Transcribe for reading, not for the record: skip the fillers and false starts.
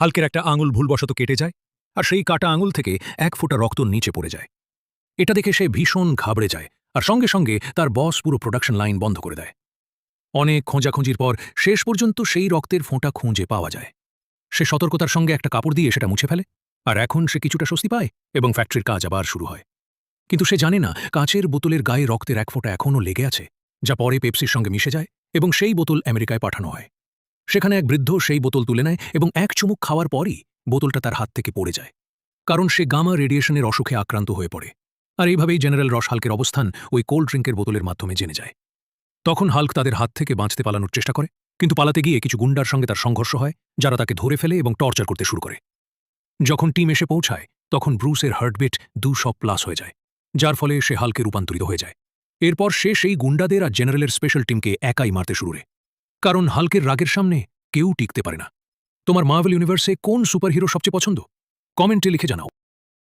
হাল্কের একটা আঙুল ভুলবশত কেটে যায়, আর সেই কাটা আঙুল থেকে 1 ফোঁটা রক্ত নিচে পড়ে যায়। এটা দেখে সে ভীষণ ঘাবড়ে যায়, আর সঙ্গে সঙ্গে তার বস পুরো প্রোডাকশন লাইন বন্ধ করে দেয়। অনেক খোঁজাখুঁজির পর শেষ পর্যন্ত সেই রক্তের ফোঁটা খুঁজে পাওয়া যায়। সে সতর্কতার সঙ্গে একটা কাপড় দিয়ে সেটা মুছে ফেলে, আর এখন সে কিছুটা স্বস্তি পায় এবং ফ্যাক্টরির কাজ আবার শুরু হয়। কিন্তু সে জানে না কাঁচের বোতলের গায়ে রক্তের 1 ফোঁটা এখনও লেগে আছে, যা পরে পেপসির সঙ্গে মিশে যায় এবং সেই বোতল আমেরিকায় পাঠানো হয়। সেখানে এক বৃদ্ধ সেই বোতল তুলে নেয় এবং 1 চুমুক খাওয়ার পরই বোতলটা তার হাত থেকে পড়ে যায়, কারণ সে গামা রেডিয়েশনের অসুখে আক্রান্ত হয়ে পড়ে। আর এইভাবেই জেনারেল রস হাল্কের অবস্থান ওই কোল্ড ড্রিঙ্কের বোতলের মাধ্যমে জেনে যায়। তখন হাল্ক তাদের হাত থেকে বাঁচতে পালানোর চেষ্টা করে, কিন্তু পালাতে গিয়ে কিছু গুন্ডার সঙ্গে তার সংঘর্ষ হয়, যারা তাকে ধরে ফেলে এবং টর্চার করতে শুরু করে। যখন টিম এসে পৌঁছায় তখন ব্রুসের হার্টবিট 200+ হয়ে যায়, যার ফলে সে হাল্কে রূপান্তরিত হয়ে যায়। এরপর সে সেই গুন্ডাদের আর জেনারেলের স্পেশাল টিমকে একাই মারতে শুরু করে, কারণ হাল্কের রাগের সামনে কেউ টিকতে পারে না। তোমার মার্ভেল ইউনিভার্সে কোন সুপারহিরো সবচেয়ে পছন্দ? কমেন্টে লিখে জানাও।